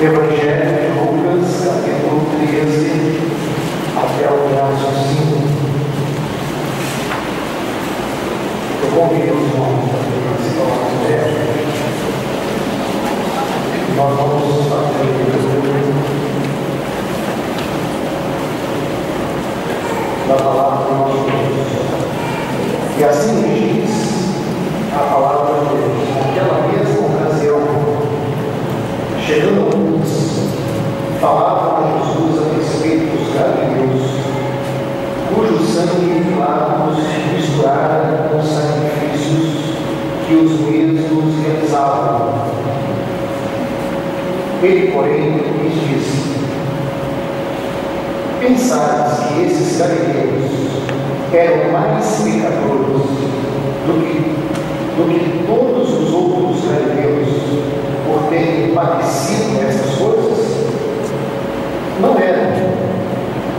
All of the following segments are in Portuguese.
Evangelho de Lucas, capítulo 13, até o verso 5. Eu convido os irmãos também para se colocar no pé. Nós vamos fazer da palavra do nosso Deus. E assim diz a palavra de Deus. Naquela mesma ocasião, chegando alguns, falavam a Jesus a respeito dos galileus, cujo sangue e milagros misturaram com os sacrifícios que os mesmos realizavam. Ele, porém, lhes disse: pensais que esses galileus eram mais pecadores do que todos os outros galileus por terem padecido essas coisas? Não eram,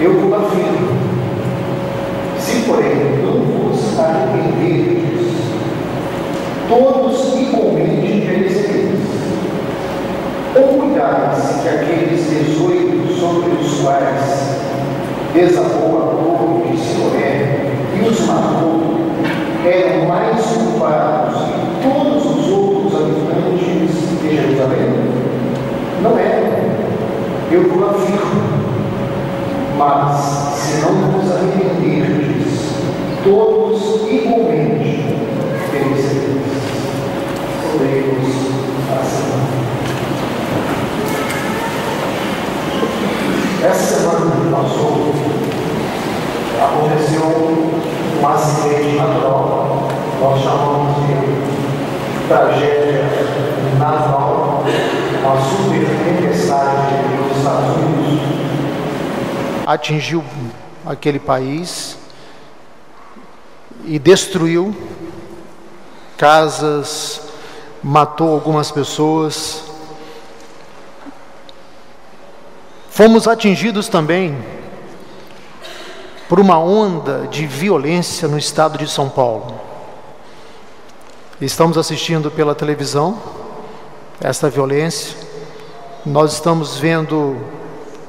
eu vos afirmo. Se, porém, não vos arrependerdes, todos igualmente perecereis. Ou cuidai-se que aqueles 18 sobre os quais desabou a torre de Siloé e os matou eram mais culpados que todos os outros habitantes de Jerusalém? Não eram, eu vos afirmo. Mas, se não vos arrependerdes, todos igualmente perecereis. Oremos a semana. Essa semana que passou, aconteceu um acidente natural, nós chamamos de tragédia natural, uma super tempestade nos Estados Unidos. Atingiu aquele país e destruiu casas, matou algumas pessoas. Fomos atingidos também por uma onda de violência no estado de São Paulo. Estamos assistindo pela televisão esta violência. Nós estamos vendo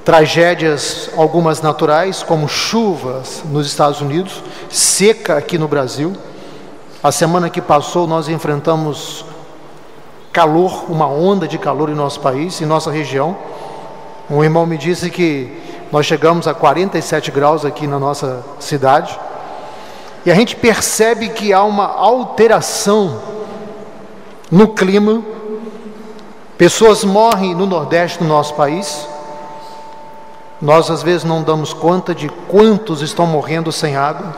tragédias, algumas naturais, como chuvas nos Estados Unidos, seca aqui no Brasil. A semana que passou nós enfrentamos calor, uma onda de calor em nosso país, em nossa região. Um irmão me disse que nós chegamos a 47 graus aqui na nossa cidade. E a gente percebe que há uma alteração no clima. Pessoas morrem no Nordeste do nosso país. Nós às vezes não damos conta de quantos estão morrendo sem água.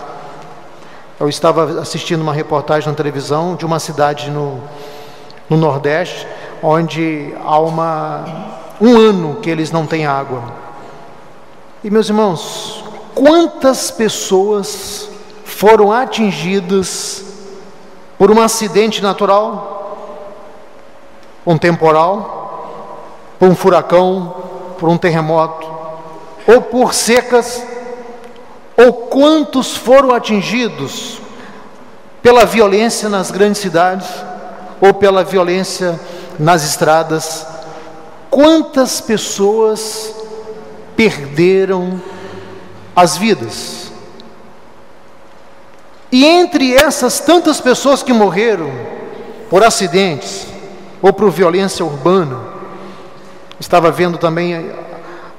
Eu estava assistindo uma reportagem na televisão de uma cidade no Nordeste, onde há um ano que eles não têm água. E meus irmãos, quantas pessoas foram atingidas por um acidente natural, um temporal, por um furacão, por um terremoto, ou por secas, ou quantos foram atingidos pela violência nas grandes cidades, ou pela violência nas estradas. Quantas pessoas perderam as vidas? E entre essas tantas pessoas que morreram por acidentes ou por violência urbana, estava vendo também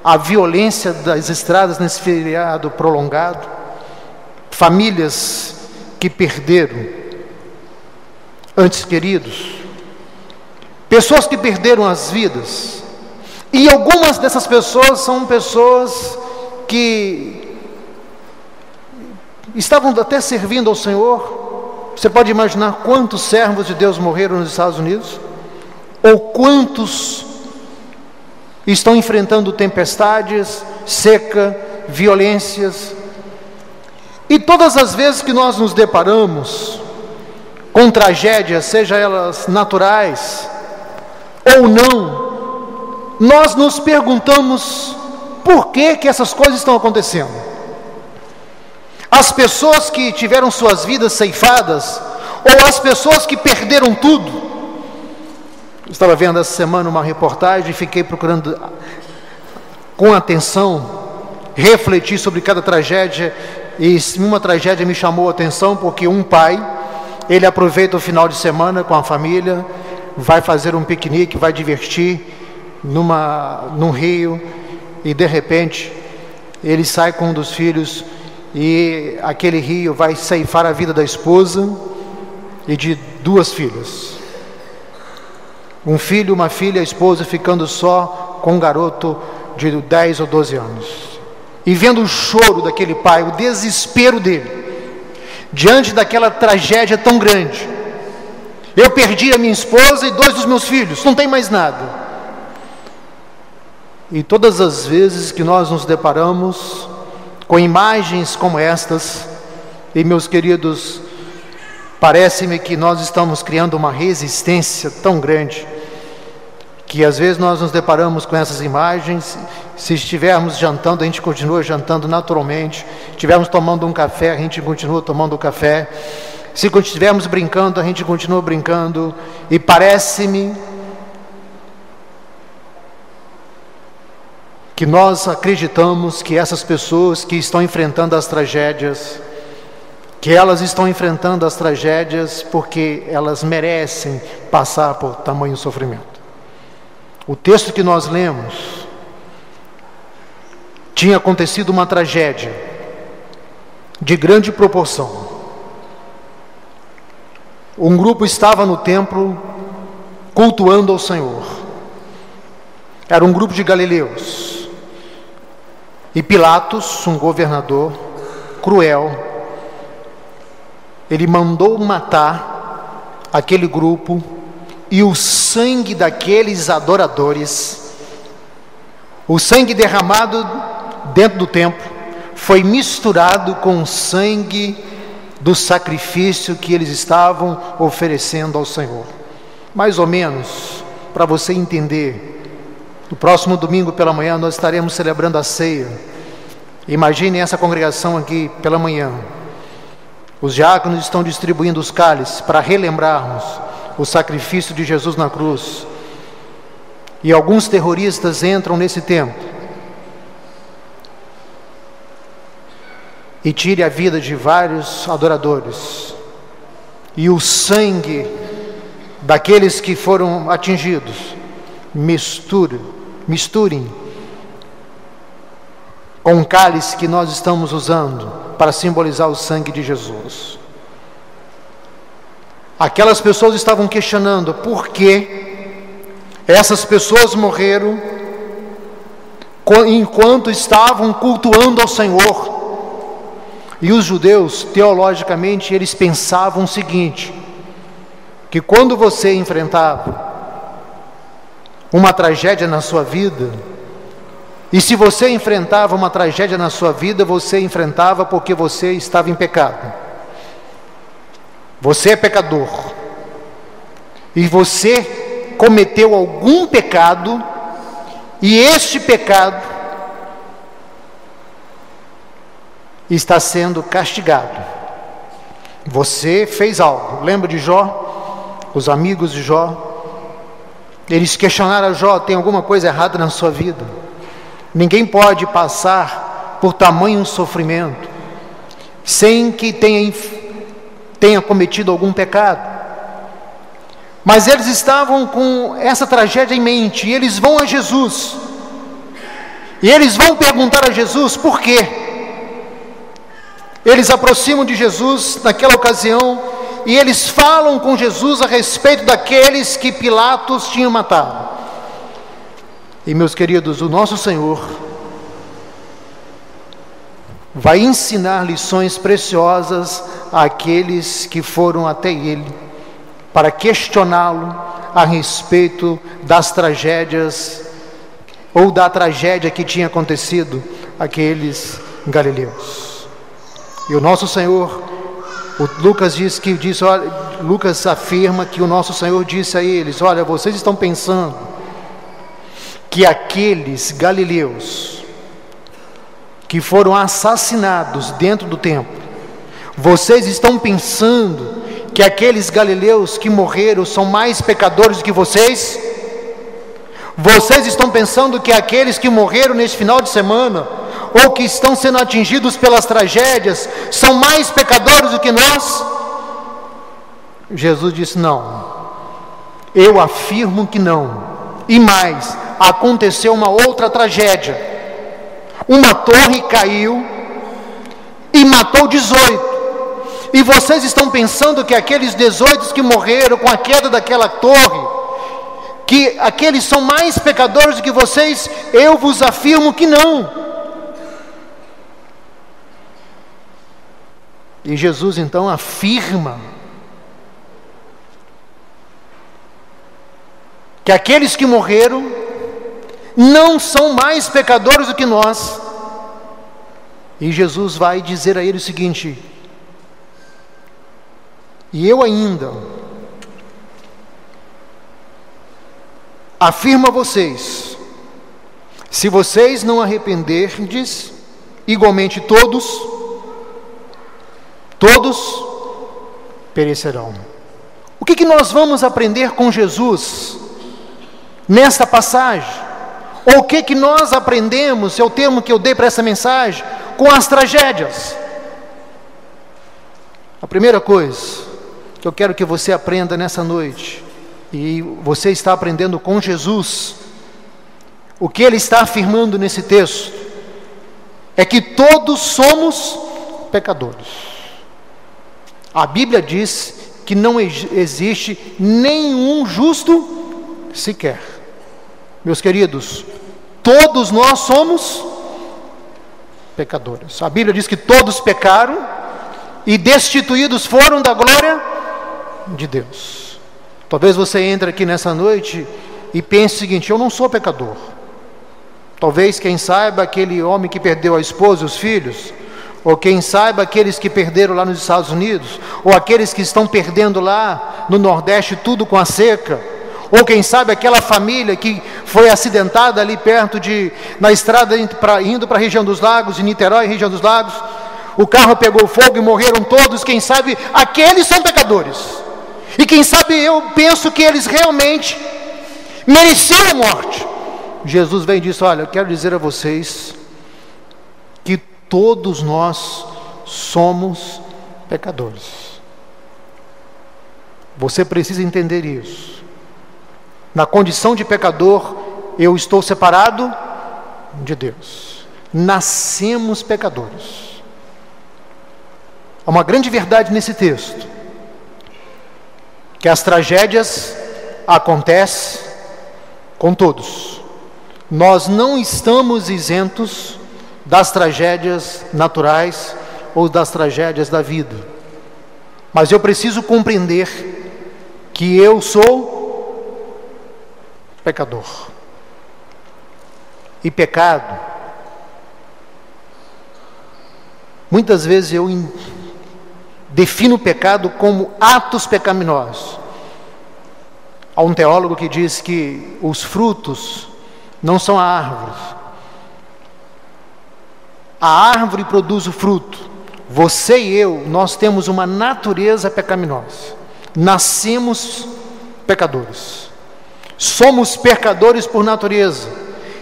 a violência das estradas nesse feriado prolongado, famílias que perderam entes queridos, pessoas que perderam as vidas. E algumas dessas pessoas são pessoas que estavam até servindo ao Senhor, Você pode imaginar quantos servos de Deus morreram nos Estados Unidos? Ou quantos estão enfrentando tempestades, seca, violências? E todas as vezes que nós nos deparamos com tragédias, seja elas naturais ou não, nós nos perguntamos por que essas coisas estão acontecendo. As pessoas que tiveram suas vidas ceifadas, ou as pessoas que perderam tudo. Eu estava vendo essa semana uma reportagem e fiquei procurando com atenção refletir sobre cada tragédia, e uma tragédia me chamou a atenção porque um pai, ele aproveita o final de semana com a família, vai fazer um piquenique, vai divertir num rio, e de repente ele sai com um dos filhos, e aquele rio vai ceifar a vida da esposa e de 2 filhas, um filho, uma filha, a esposa ficando só com um garoto de 10 ou 12 anos. E vendo o choro daquele pai, o desespero dele, diante daquela tragédia tão grande. Eu perdi a minha esposa e 2 dos meus filhos, não tem mais nada. E todas as vezes que nós nos deparamos com imagens como estas, e meus queridos, parece-me que nós estamos criando uma resistência tão grande, que às vezes nós nos deparamos com essas imagens. Se estivermos jantando, a gente continua jantando naturalmente. Se estivermos tomando um café, a gente continua tomando café. Se estivermos brincando, a gente continua brincando. E parece-me que nós acreditamos que essas pessoas que estão enfrentando as tragédias, que elas estão enfrentando as tragédias porque elas merecem passar por tamanho sofrimento. O texto que nós lemos, tinha acontecido uma tragédia de grande proporção. Um grupo estava no templo cultuando ao Senhor. Era um grupo de galileus. E Pilatos, um governador cruel, ele mandou matar aquele grupo, e o sangue daqueles adoradores, o sangue derramado dentro do templo, foi misturado com o sangue do sacrifício que eles estavam oferecendo ao Senhor. Mais ou menos, para você entender, no próximo domingo pela manhã nós estaremos celebrando a ceia. Imaginem essa congregação aqui pela manhã. Os diáconos estão distribuindo os cálices para relembrarmos o sacrifício de Jesus na cruz. E alguns terroristas entram nesse templo e tiram a vida de vários adoradores. E o sangue daqueles que foram atingidos misturem com o cálice que nós estamos usando para simbolizar o sangue de Jesus. Aquelas pessoas estavam questionando por que essas pessoas morreram enquanto estavam cultuando ao Senhor. E os judeus, teologicamente, eles pensavam o seguinte, que quando você enfrentava uma tragédia na sua vida, e se você enfrentava uma tragédia na sua vida, você enfrentava porque você estava em pecado. Você é pecador, e você cometeu algum pecado, e este pecado está sendo castigado. Você fez algo. Lembra de Jó? Os amigos de Jó, eles questionaram a Jó: tem alguma coisa errada na sua vida? Ninguém pode passar por tamanho sofrimento sem que tenha cometido algum pecado. Mas eles estavam com essa tragédia em mente, e eles vão a Jesus, e eles vão perguntar a Jesus por quê. Eles aproximam de Jesus naquela ocasião, e eles falam com Jesus a respeito daqueles que Pilatos tinha matado. E meus queridos, o nosso Senhor, vai ensinar lições preciosas àqueles que foram até ele para questioná-lo a respeito das tragédias ou da tragédia que tinha acontecido àqueles galileus. E o nosso Senhor, Lucas afirma que o nosso Senhor disse a eles: olha, vocês estão pensando que aqueles galileus que foram assassinados dentro do templo, vocês estão pensando que aqueles galileus que morreram são mais pecadores do que vocês? Vocês estão pensando que aqueles que morreram neste final de semana, ou que estão sendo atingidos pelas tragédias, são mais pecadores do que nós? Jesus disse: não, eu afirmo que não. E mais, aconteceu uma outra tragédia. Uma torre caiu e matou 18. E vocês estão pensando que aqueles 18 que morreram com a queda daquela torre, que aqueles são mais pecadores do que vocês? Eu vos afirmo que não. E Jesus então afirma que aqueles que morreram não são mais pecadores do que nós. E Jesus vai dizer a ele o seguinte: e eu ainda afirmo a vocês, se vocês não arrependerdes, igualmente todos perecerão. O que nós vamos aprender com Jesus nesta passagem? Ou o que nós aprendemos, é o termo que eu dei para essa mensagem, com as tragédias? A primeira coisa que eu quero que você aprenda nessa noite, e você está aprendendo com Jesus, o que ele está afirmando nesse texto, é que todos somos pecadores. A Bíblia diz que não existe nenhum justo sequer. Meus queridos, todos nós somos pecadores. A Bíblia diz que todos pecaram e destituídos foram da glória de Deus. Talvez você entre aqui nessa noite e pense o seguinte: eu não sou pecador. Talvez, quem saiba, aquele homem que perdeu a esposa e os filhos, ou quem saiba, aqueles que perderam lá nos Estados Unidos, ou aqueles que estão perdendo lá no Nordeste tudo com a seca, ou quem sabe aquela família que foi acidentada ali perto na estrada indo para a região dos lagos, em Niterói, região dos lagos, o carro pegou fogo e morreram todos. Quem sabe aqueles são pecadores, e quem sabe eu penso que eles realmente mereciam a morte. Jesus vem e diz: olha, eu quero dizer a vocês que todos nós somos pecadores. Você precisa entender isso. Na condição de pecador, eu estou separado de Deus. Nascemos pecadores. Há uma grande verdade nesse texto, que as tragédias acontecem com todos. Nós não estamos isentos das tragédias naturais ou das tragédias da vida. Mas eu preciso compreender que eu sou pecador. E pecado, muitas vezes eu defino o pecado como atos pecaminosos. Há um teólogo que diz que os frutos não são a árvore. A árvore produz o fruto. Você e eu, nós temos uma natureza pecaminosa. Nascemos pecadores. Somos pecadores por natureza.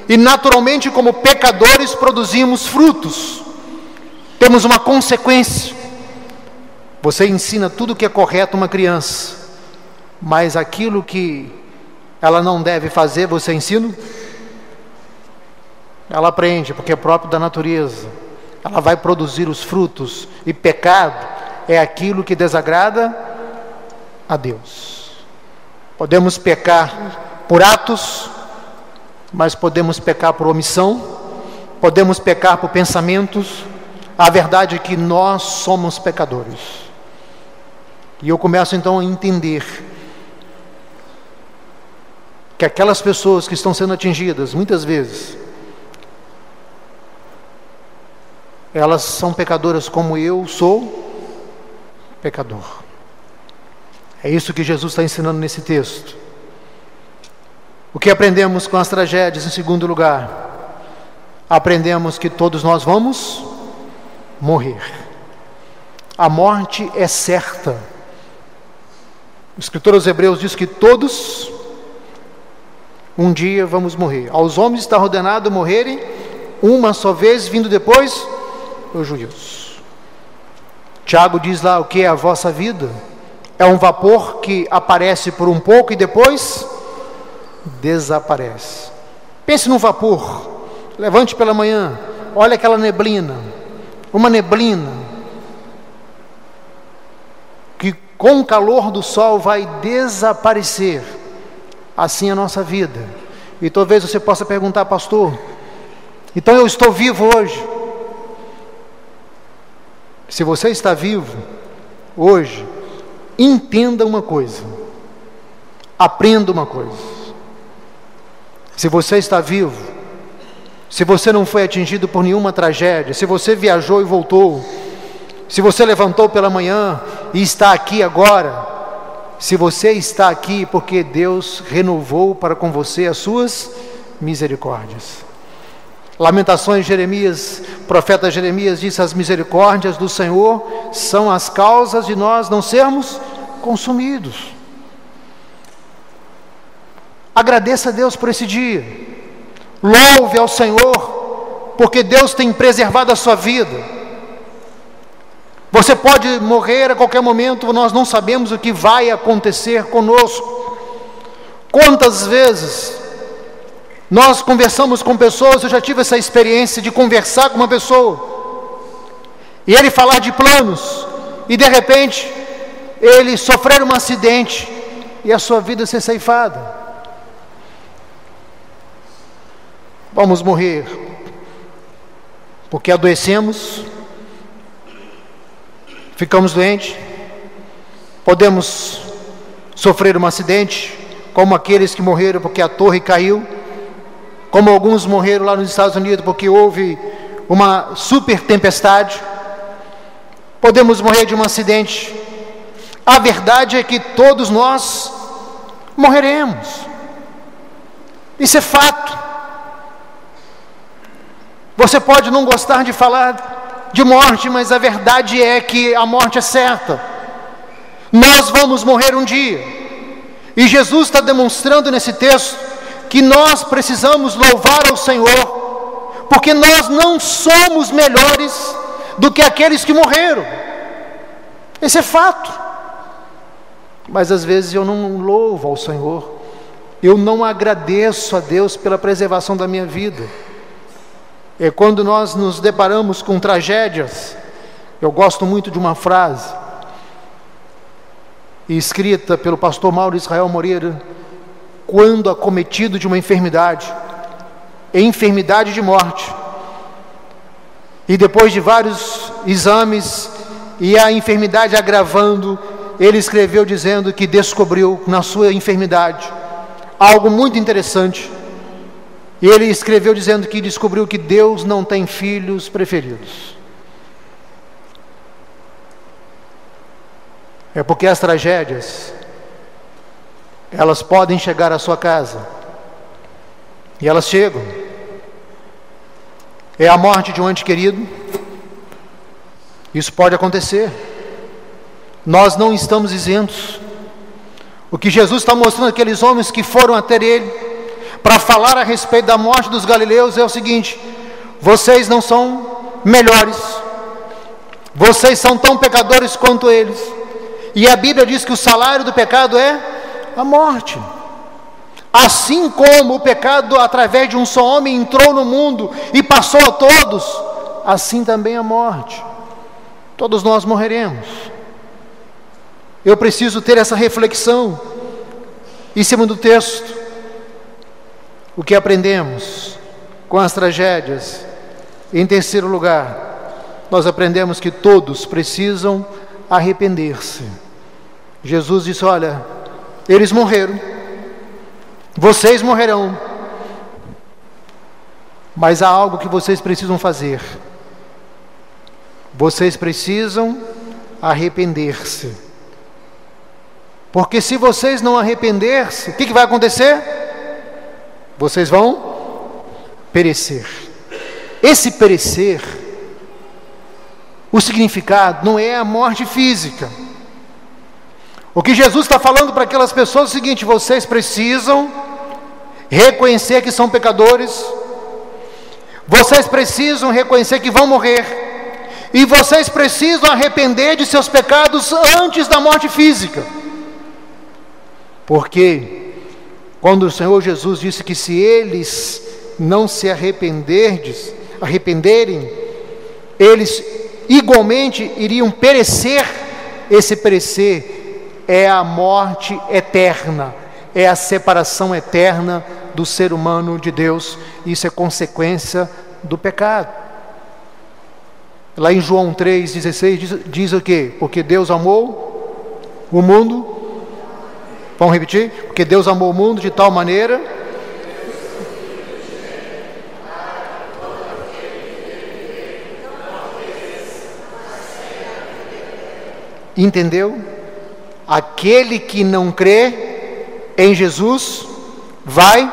E naturalmente, como pecadores, produzimos frutos. Temos uma consequência. Você ensina tudo o que é correto a uma criança, mas aquilo que ela não deve fazer, você ensina? Ela aprende, porque é próprio da natureza. Ela vai produzir os frutos. E pecado é aquilo que desagrada a Deus. Podemos pecar por atos, mas podemos pecar por omissão, podemos pecar por pensamentos, A verdade é que nós somos pecadores. E eu começo então a entender que aquelas pessoas que estão sendo atingidas, muitas vezes, elas são pecadoras como eu sou pecador. É isso que Jesus está ensinando nesse texto. O que aprendemos com as tragédias? Em segundo lugar, aprendemos que todos nós vamos morrer. A morte é certa. O escritor aos Hebreus diz que todos um dia vamos morrer. Aos homens está ordenado morrerem uma só vez, vindo depois o juízo. Tiago diz lá: o que é a vossa vida? É um vapor que aparece por um pouco e depois desaparece. Pense num vapor. Levante pela manhã, olha aquela neblina, uma neblina que com o calor do sol vai desaparecer. Assim é a nossa vida. E talvez você possa perguntar: pastor, então eu estou vivo hoje? Se você está vivo hoje, entenda uma coisa, aprenda uma coisa. Se você está vivo, se você não foi atingido por nenhuma tragédia, se você viajou e voltou, se você levantou pela manhã e está aqui agora, se você está aqui porque Deus renovou para com você as suas misericórdias. Lamentações, Jeremias, profeta Jeremias disse: as misericórdias do Senhor são as causas de nós não sermos consumidos. Agradeça a Deus por esse dia, louve ao Senhor, porque Deus tem preservado a sua vida. Você pode morrer a qualquer momento, nós não sabemos o que vai acontecer conosco. Quantas vezes nós conversamos com pessoas, eu já tive essa experiência de conversar com uma pessoa, e ele falar de planos, e de repente, ele sofrer um acidente, e a sua vida ser ceifada. Vamos morrer, porque adoecemos, ficamos doentes, podemos sofrer um acidente, como aqueles que morreram porque a torre caiu, como alguns morreram lá nos Estados Unidos porque houve uma super tempestade. Podemos morrer de um acidente. A verdade é que todos nós morreremos. Isso é fato. Você pode não gostar de falar de morte, mas a verdade é que a morte é certa. Nós vamos morrer um dia. E Jesus está demonstrando nesse texto que nós precisamos louvar ao Senhor, porque nós não somos melhores do que aqueles que morreram. Esse é fato. Mas às vezes eu não louvo ao Senhor, eu não agradeço a Deus pela preservação da minha vida. É quando nós nos deparamos com tragédias. Eu gosto muito de uma frase escrita pelo pastor Mauro Israel Moreira: quando acometido de uma enfermidade de morte, e depois de vários exames e a enfermidade agravando, ele escreveu dizendo que descobriu na sua enfermidade algo muito interessante. E ele escreveu dizendo que descobriu que Deus não tem filhos preferidos. É porque as tragédias, elas podem chegar à sua casa, e elas chegam. É a morte de um ente querido, isso pode acontecer. Nós não estamos isentos. O que Jesus está mostrando àqueles homens que foram até ele para falar a respeito da morte dos galileus é o seguinte: vocês não são melhores, vocês são tão pecadores quanto eles, e a Bíblia diz que o salário do pecado é a morte. Assim como o pecado através de um só homem entrou no mundo e passou a todos, assim também a morte. Todos nós morreremos. Eu preciso ter essa reflexão. Em cima do texto, o que aprendemos com as tragédias? Em terceiro lugar, nós aprendemos que todos precisam arrepender-se. Jesus disse: olha, eles morreram, vocês morrerão, mas há algo que vocês precisam fazer. Vocês precisam arrepender-se. Porque se vocês não arrepender-se, o que vai acontecer? Vocês vão perecer. Esse perecer, o significado não é a morte física. O que Jesus está falando para aquelas pessoas é o seguinte: vocês precisam reconhecer que são pecadores, vocês precisam reconhecer que vão morrer, e vocês precisam arrepender de seus pecados antes da morte física. Porque quando o Senhor Jesus disse que se eles não se arrependerem, eles igualmente iriam perecer, esse perecer é a morte eterna, é a separação eterna do ser humano de Deus. Isso é consequência do pecado. Lá em João 3,16 diz o quê? Porque Deus amou o mundo. Vamos repetir? Porque Deus amou o mundo de tal maneira. Entendeu? Aquele que não crê em Jesus vai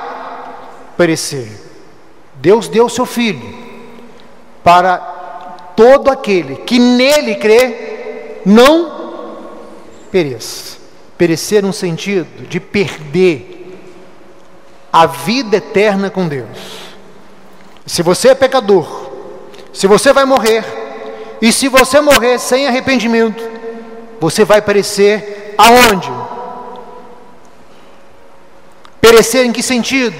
perecer. Deus deu o seu Filho para todo aquele que nele crê não pereça. Perecer no sentido de perder a vida eterna com Deus. Se você é pecador, se você vai morrer, e se você morrer sem arrependimento, você vai perecer aonde? Perecer em que sentido?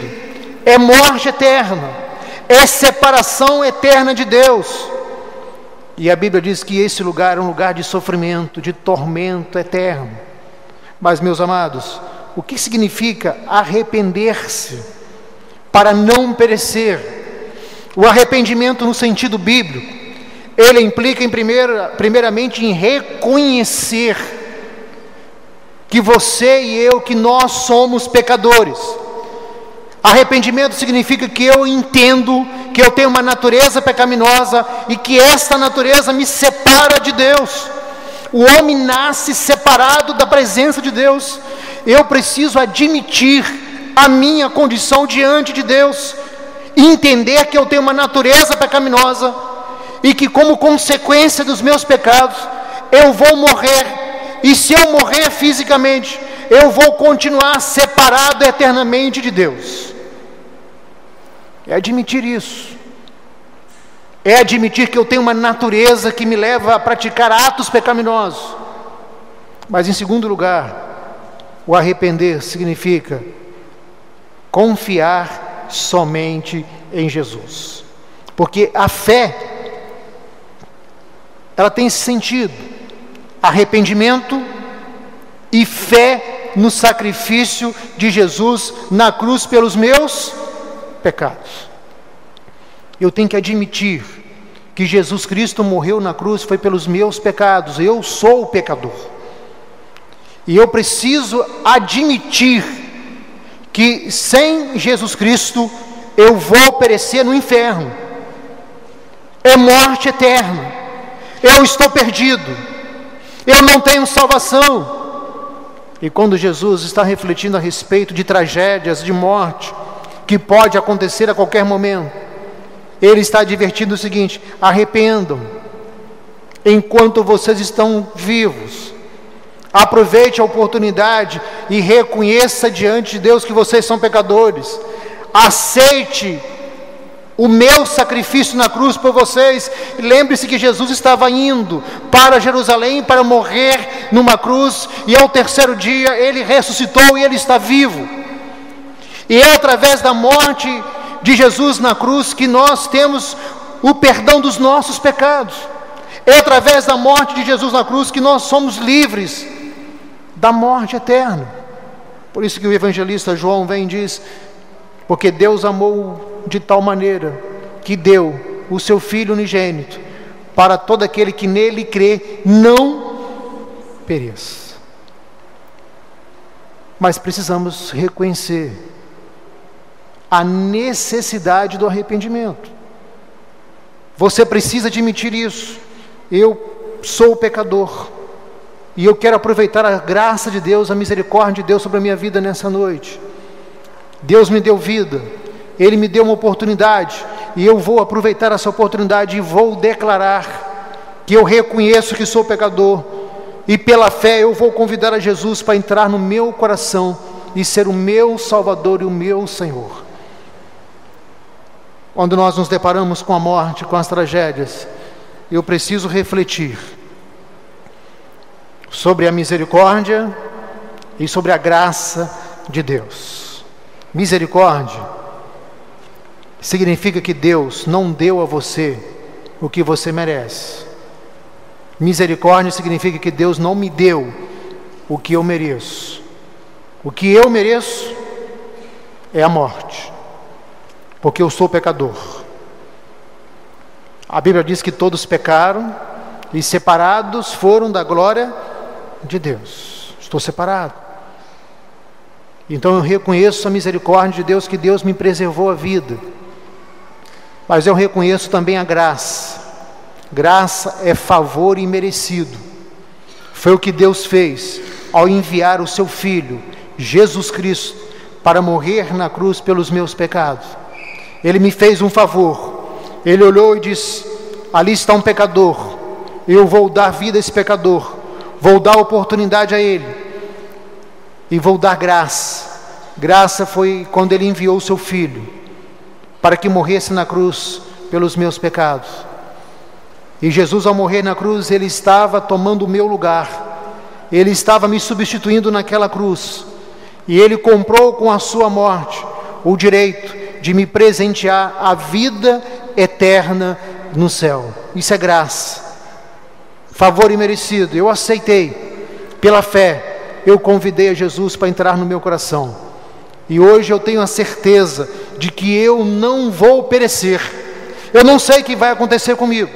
É morte eterna, é separação eterna de Deus. E a Bíblia diz que esse lugar é um lugar de sofrimento, de tormento eterno. Mas, meus amados, o que significa arrepender-se para não perecer? O arrependimento no sentido bíblico, ele implica primeiramente em reconhecer que você e eu, que nós somos pecadores. Arrependimento significa que eu entendo que eu tenho uma natureza pecaminosa e que esta natureza me separa de Deus. O homem nasce separado da presença de Deus. Eu preciso admitir a minha condição diante de Deus, entender que eu tenho uma natureza pecaminosa e que, como consequência dos meus pecados, eu vou morrer. E se eu morrer fisicamente, eu vou continuar separado eternamente de Deus. É admitir isso. É admitir que eu tenho uma natureza que me leva a praticar atos pecaminosos. Mas, em segundo lugar, o arrepender significa confiar somente em Jesus. Porque a fé, ela tem esse sentido: arrependimento e fé no sacrifício de Jesus na cruz pelos meus pecados. Eu tenho que admitir que Jesus Cristo morreu na cruz, foi pelos meus pecados. Eu sou o pecador. E eu preciso admitir que sem Jesus Cristo eu vou perecer no inferno. É morte eterna. Eu estou perdido. Eu não tenho salvação. E quando Jesus está refletindo a respeito de tragédias, de morte, que pode acontecer a qualquer momento, Ele está advertindo o seguinte: arrependam, enquanto vocês estão vivos. Aproveite a oportunidade e reconheça diante de Deus que vocês são pecadores. Aceite o meu sacrifício na cruz por vocês. Lembre-se que Jesus estava indo para Jerusalém para morrer numa cruz, e ao terceiro dia Ele ressuscitou e Ele está vivo. E é através da morte de Jesus na cruz que nós temos o perdão dos nossos pecados. É através da morte de Jesus na cruz que nós somos livres da morte eterna. Por isso que o evangelista João vem e diz: porque Deus amou de tal maneira que deu o seu Filho unigênito, para todo aquele que nele crê não pereça. Mas precisamos reconhecer a necessidade do arrependimento. Você precisa admitir isso. Eu sou pecador e eu quero aproveitar a graça de Deus, a misericórdia de Deus sobre a minha vida nessa noite. Deus me deu vida, Ele me deu uma oportunidade, e eu vou aproveitar essa oportunidade e vou declarar que eu reconheço que sou pecador, e pela fé eu vou convidar a Jesus para entrar no meu coração e ser o meu Salvador e o meu Senhor. Quando nós nos deparamos com a morte, com as tragédias, eu preciso refletir sobre a misericórdia e sobre a graça de Deus. Misericórdia significa que Deus não deu a você o que você merece. Misericórdia significa que Deus não me deu o que eu mereço. O que eu mereço é a morte, porque eu sou pecador. A Bíblia diz que todos pecaram e separados foram da glória de Deus. Estou separado. Então eu reconheço a misericórdia de Deus, que Deus me preservou a vida. Mas eu reconheço também a graça. Graça é favor imerecido. Foi o que Deus fez ao enviar o seu Filho, Jesus Cristo, para morrer na cruz pelos meus pecados. Ele me fez um favor. Ele olhou e disse: ali está um pecador, eu vou dar vida a esse pecador, vou dar oportunidade a ele, e vou dar graça. Graça foi quando Ele enviou o seu Filho, para que morresse na cruz pelos meus pecados. E Jesus, ao morrer na cruz, Ele estava tomando o meu lugar, Ele estava me substituindo naquela cruz, e Ele comprou com a sua morte o direito de me presentear a vida eterna no céu. Isso é graça, favor imerecido. Eu aceitei pela fé. Eu convidei a Jesus para entrar no meu coração, e hoje eu tenho a certeza de que eu não vou perecer. Eu não sei o que vai acontecer comigo,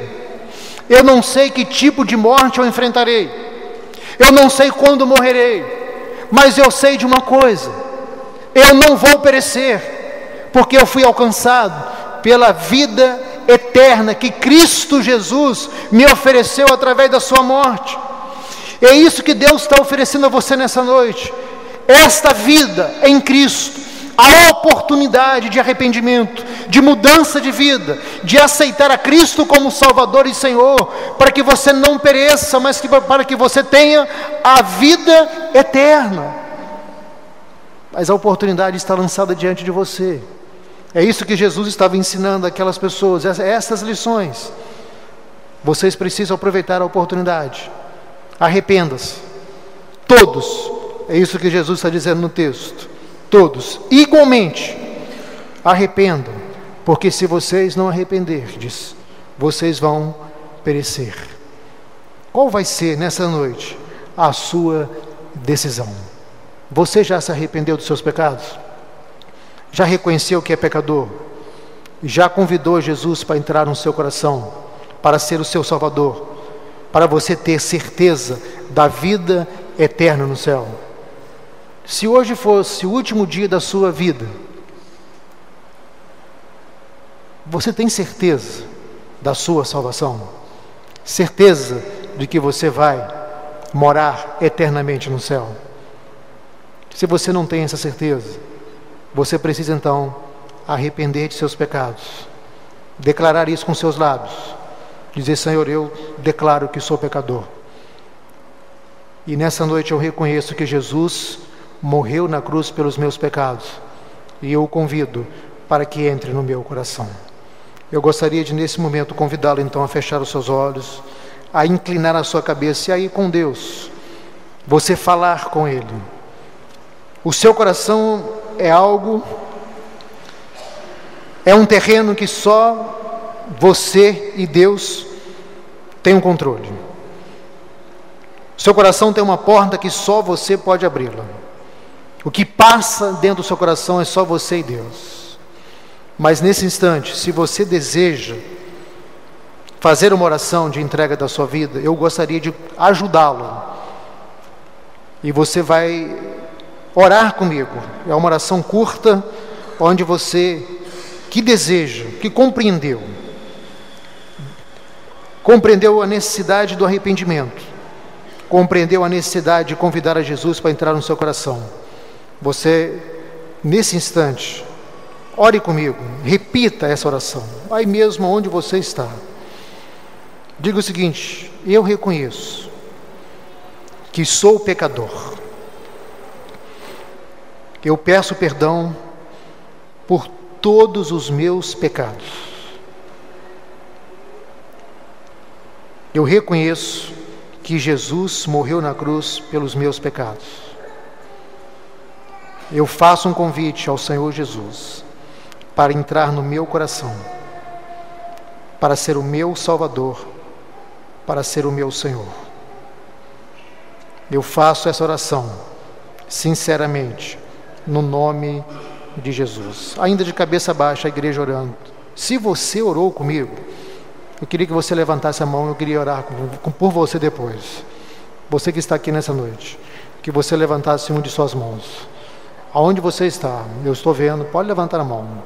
eu não sei que tipo de morte eu enfrentarei, eu não sei quando morrerei, mas eu sei de uma coisa: eu não vou perecer, porque eu fui alcançado pela vida eterna que Cristo Jesus me ofereceu através da sua morte. É isso que Deus está oferecendo a você nessa noite. Esta vida em Cristo, a oportunidade de arrependimento, de mudança de vida, de aceitar a Cristo como Salvador e Senhor, para que você não pereça, mas para que você tenha a vida eterna. Mas a oportunidade está lançada diante de você. É isso que Jesus estava ensinando aquelas pessoas, essas lições. Vocês precisam aproveitar a oportunidade. Arrependa-se, todos, é isso que Jesus está dizendo no texto, todos, igualmente, arrependam, porque se vocês não arrependerdes, vocês vão perecer. Qual vai ser nessa noite a sua decisão? Você já se arrependeu dos seus pecados? Já reconheceu que é pecador? Já convidou Jesus para entrar no seu coração, para ser o seu Salvador, para você ter certeza da vida eterna no céu? Se hoje fosse o último dia da sua vida, você tem certeza da sua salvação? Certeza de que você vai morar eternamente no céu? Se você não tem essa certeza, você precisa então arrepender de seus pecados, declarar isso com seus lábios, dizer: Senhor, eu declaro que sou pecador, e nessa noite eu reconheço que Jesus morreu na cruz pelos meus pecados, e eu o convido para que entre no meu coração. Eu gostaria de, nesse momento, convidá-lo então a fechar os seus olhos, a inclinar a sua cabeça e a ir com Deus, você falar com Ele. O seu coração é algo, é um terreno que só você e Deus têm um controle. O seu coração tem uma porta que só você pode abri-la. O que passa dentro do seu coração é só você e Deus. Mas nesse instante, se você deseja fazer uma oração de entrega da sua vida, eu gostaria de ajudá-lo. E você vai orar comigo. É uma oração curta, onde você que deseja, que compreendeu a necessidade do arrependimento, compreendeu a necessidade de convidar a Jesus para entrar no seu coração. Você, nesse instante, ore comigo, repita essa oração, aí mesmo onde você está. Diga o seguinte: eu reconheço que sou pecador. Eu peço perdão por todos os meus pecados. Eu reconheço que Jesus morreu na cruz pelos meus pecados. Eu faço um convite ao Senhor Jesus para entrar no meu coração, para ser o meu Salvador, para ser o meu Senhor. Eu faço essa oração sinceramente, no nome de Jesus. Ainda de cabeça baixa, a igreja orando. Se você orou comigo, eu queria que você levantasse a mão. Eu queria orar por você depois. Você que está aqui nessa noite, que você levantasse uma de suas mãos. Aonde você está? Eu estou vendo. Pode levantar a mão.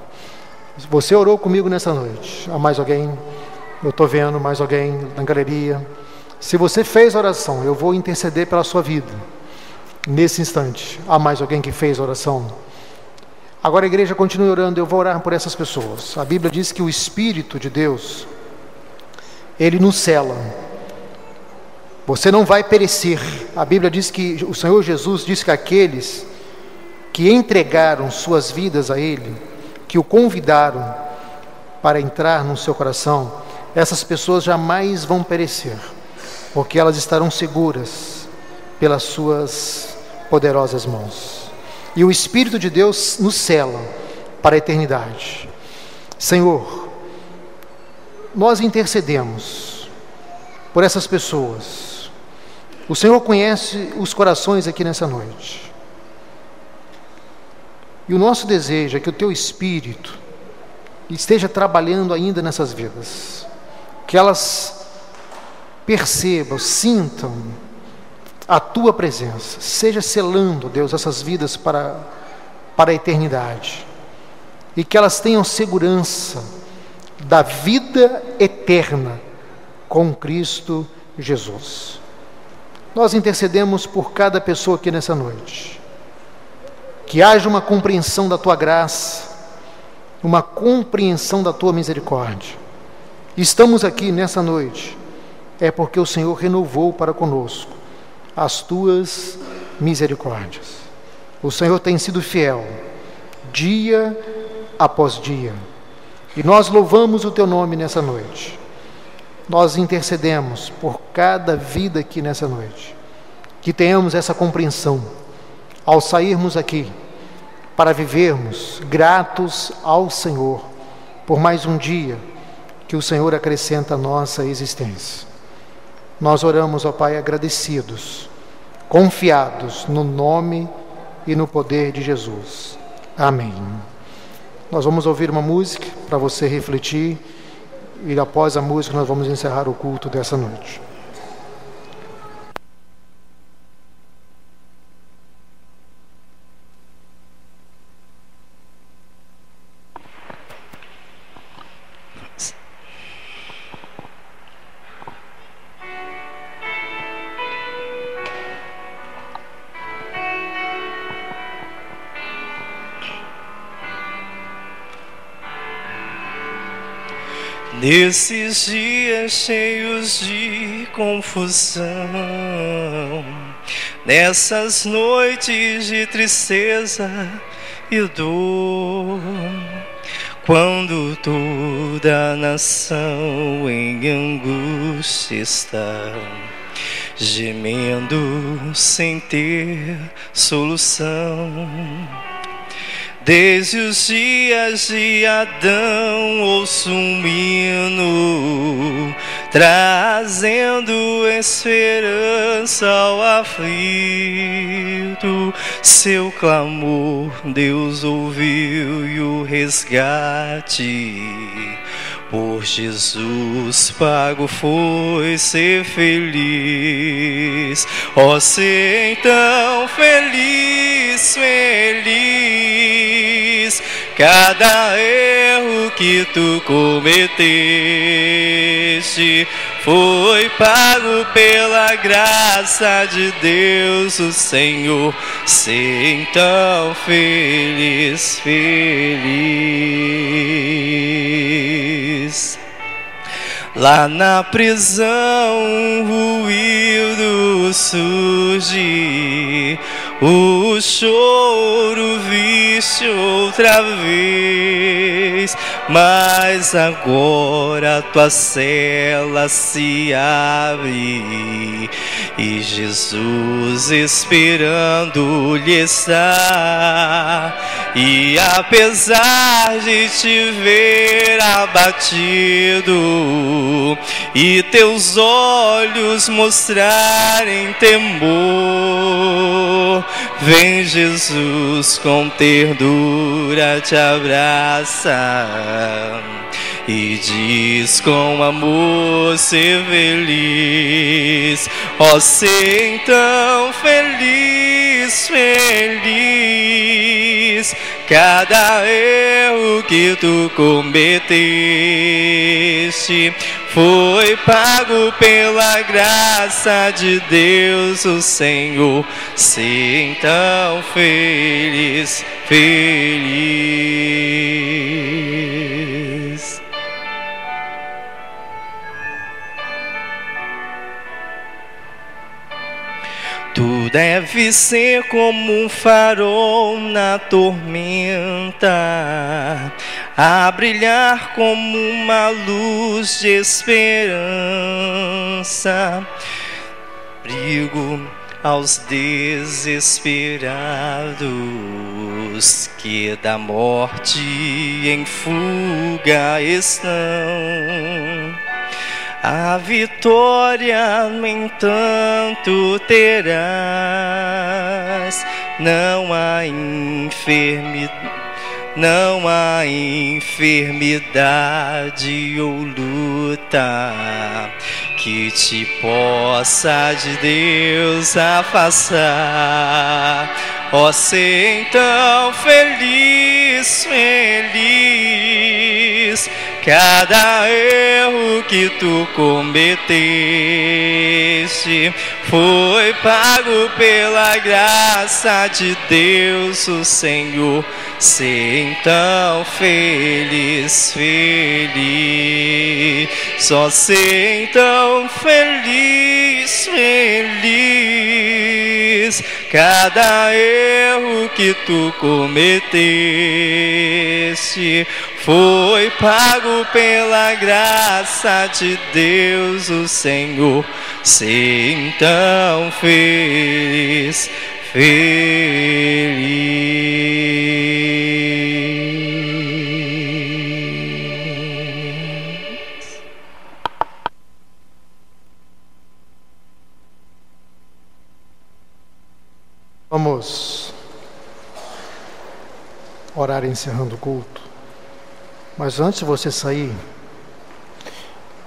Você orou comigo nessa noite. Há mais alguém? Eu estou vendo mais alguém na galeria. Se você fez a oração, eu vou interceder pela sua vida nesse instante. Há mais alguém que fez a oração? Agora a igreja continue orando. Eu vou orar por essas pessoas. A Bíblia diz que o Espírito de Deus, Ele nos cela. Você não vai perecer. A Bíblia diz que o Senhor Jesus disse que aqueles que entregaram suas vidas a Ele, que o convidaram para entrar no seu coração, essas pessoas jamais vão perecer, porque elas estarão seguras pelas suas poderosas mãos. E o Espírito de Deus nos cela para a eternidade. Senhor, nós intercedemos por essas pessoas. O Senhor conhece os corações aqui nessa noite. E o nosso desejo é que o Teu Espírito esteja trabalhando ainda nessas vidas. Que elas percebam, sintam a Tua presença. Seja selando, Deus, essas vidas para a eternidade. E que elas tenham segurança da vida eterna com Cristo Jesus. Nós intercedemos por cada pessoa aqui nessa noite. Que haja uma compreensão da Tua graça, uma compreensão da Tua misericórdia. Estamos aqui nessa noite, é porque o Senhor renovou para conosco as Tuas misericórdias. O Senhor tem sido fiel, dia após dia. E nós louvamos o Teu nome nessa noite. Nós intercedemos por cada vida aqui nessa noite. Que tenhamos essa compreensão ao sairmos aqui, para vivermos gratos ao Senhor por mais um dia que o Senhor acrescenta à nossa existência. Nós oramos, ó Pai, agradecidos, confiados no nome e no poder de Jesus. Amém. Nós vamos ouvir uma música para você refletir, e após a música nós vamos encerrar o culto dessa noite. Nesses dias cheios de confusão, nessas noites de tristeza e dor, quando toda a nação em angústia está, gemendo sem ter solução. Desde os dias de Adão ouço um hino, trazendo esperança ao aflito. Seu clamor Deus ouviu e o resgate Por Jesus pago foi ser feliz. Ó, ser então feliz, feliz. Cada erro que tu cometeste foi pago pela graça de Deus, o Senhor. Ser então feliz, feliz. Lá na prisão um ruído surge, o choro viste outra vez, mas agora tua cela se abre e Jesus esperando-lhe está. E apesar de te ver abatido e teus olhos mostrarem temor, vem Jesus com ternura te abraça e diz com amor ser feliz. Ó, ser então feliz, feliz. Cada erro que tu cometeste foi pago pela graça de Deus, o Senhor. Ser então feliz, feliz. Tu deves ser como um farol na tormenta, a brilhar como uma luz de esperança. Abrigo aos desesperados que da morte em fuga estão. A vitória, no entanto, terás. Não há enfermidade ou luta que te possa de Deus afastar. Ó, ser então feliz, feliz. Cada erro que tu cometeste foi pago pela graça de Deus, o Senhor. Ser então feliz, feliz. Só ser então feliz, feliz. Cada erro que tu cometeste foi pago pela graça de Deus, o Senhor. Ser então feliz, feliz. Vamos orar encerrando o culto. Mas antes de você sair,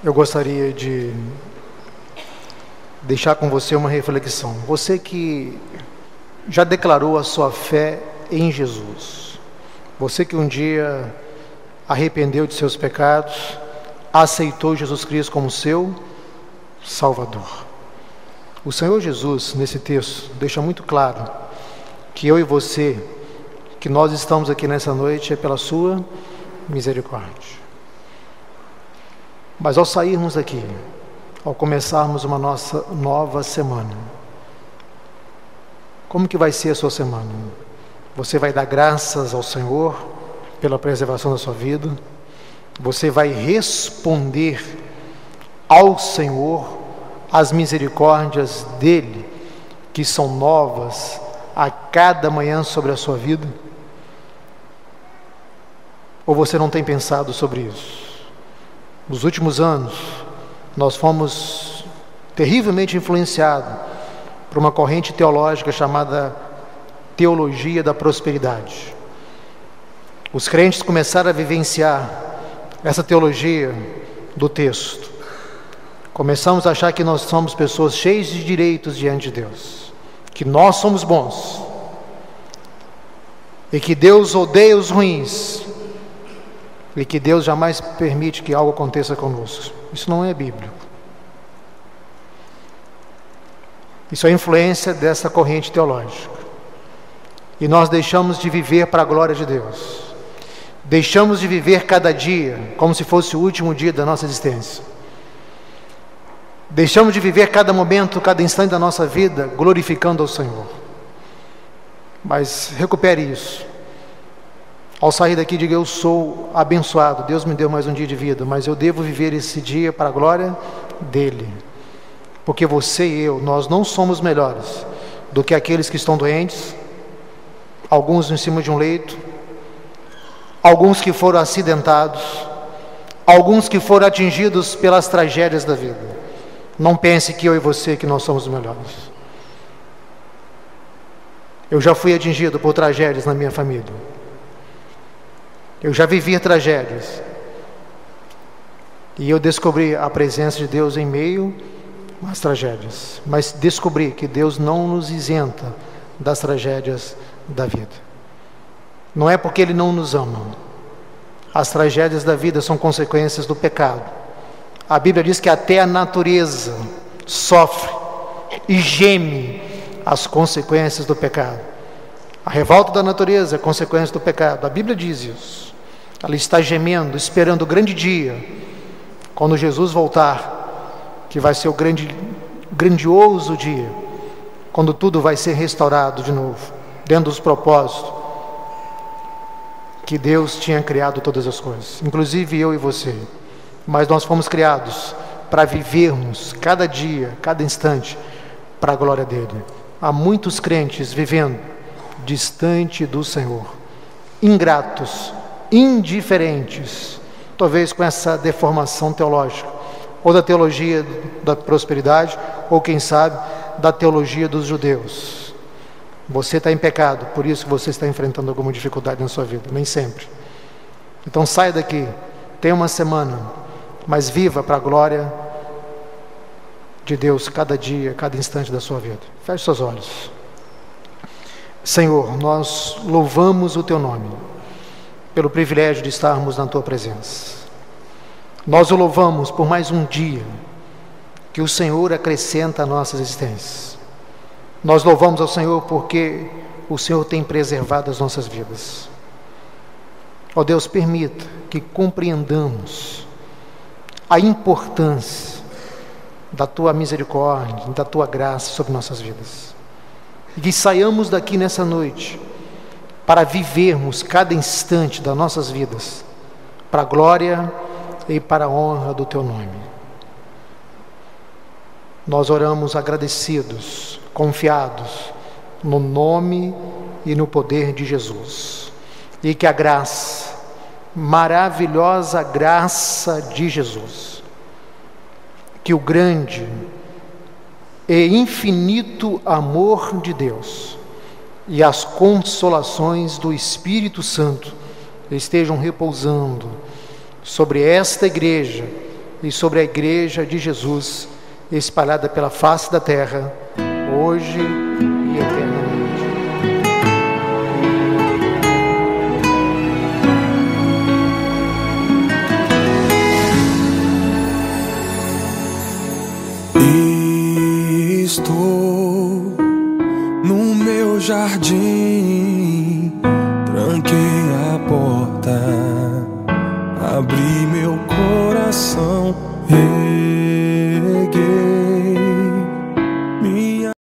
eu gostaria de deixar com você uma reflexão. Você que já declarou a sua fé em Jesus, você que um dia arrependeu de seus pecados, aceitou Jesus Cristo como seu Salvador. O Senhor Jesus, nesse texto, deixa muito claro que eu e você, que nós estamos aqui nessa noite, é pela sua misericórdia. Mas ao sairmos daqui, ao começarmos uma nossa nova semana, como que vai ser a sua semana? Você vai dar graças ao Senhor pela preservação da sua vida? Você vai responder ao Senhor as misericórdias dele, que são novas a cada manhã sobre a sua vida? Ou você não tem pensado sobre isso? Nos últimos anos, nós fomos terrivelmente influenciados por uma corrente teológica chamada teologia da prosperidade. Os crentes começaram a vivenciar essa teologia do texto, começamos a achar que nós somos pessoas cheias de direitos diante de Deus, que nós somos bons, e que Deus odeia os ruins, e que Deus jamais permite que algo aconteça conosco. Isso não é bíblico. Isso é influência dessa corrente teológica. E nós deixamos de viver para a glória de Deus. Deixamos de viver cada dia como se fosse o último dia da nossa existência. Deixamos de viver cada momento, cada instante da nossa vida glorificando ao Senhor. Mas recupere isso. Ao sair daqui, diga: eu sou abençoado, Deus me deu mais um dia de vida, mas eu devo viver esse dia para a glória dEle. Porque você e eu, nós não somos melhores do que aqueles que estão doentes, alguns em cima de um leito, alguns que foram acidentados, alguns que foram atingidos pelas tragédias da vida. Não pense que eu e você, que nós somos os melhores. Eu já fui atingido por tragédias na minha família. Eu já vivi tragédias. E eu descobri a presença de Deus em meio às tragédias. Mas descobri que Deus não nos isenta das tragédias da vida. Não é porque Ele não nos ama. As tragédias da vida são consequências do pecado. A Bíblia diz que até a natureza sofre e geme as consequências do pecado. A revolta da natureza é consequência do pecado. A Bíblia diz isso. Ela está gemendo, esperando o grande dia, quando Jesus voltar, que vai ser o grandioso dia, quando tudo vai ser restaurado de novo, dentro dos propósitos que Deus tinha criado todas as coisas, inclusive eu e você. Mas nós fomos criados para vivermos cada dia, cada instante, para a glória dEle. Há muitos crentes vivendo distante do Senhor, ingratos, indiferentes, talvez com essa deformação teológica, ou da teologia da prosperidade, ou quem sabe, da teologia dos judeus. Você está em pecado, por isso você está enfrentando alguma dificuldade na sua vida, nem sempre. Então saia daqui, tenha uma semana, mas viva para a glória de Deus cada dia, cada instante da sua vida. Feche seus olhos. Senhor, nós louvamos o Teu nome pelo privilégio de estarmos na Tua presença. Nós o louvamos por mais um dia que o Senhor acrescenta à nossa existência. Nós louvamos ao Senhor porque o Senhor tem preservado as nossas vidas. Ó Deus, permita que compreendamos a importância da Tua misericórdia, da Tua graça sobre nossas vidas. E que saiamos daqui nessa noite para vivermos cada instante das nossas vidas para a glória e para a honra do Teu nome. Nós oramos agradecidos, confiados no nome e no poder de Jesus. E que a graça, maravilhosa graça de Jesus, que o grande e infinito amor de Deus e as consolações do Espírito Santo estejam repousando sobre esta igreja e sobre a igreja de Jesus espalhada pela face da terra, hoje e eternamente. Estou no meu jardim, tranquei a porta, abri meu coração.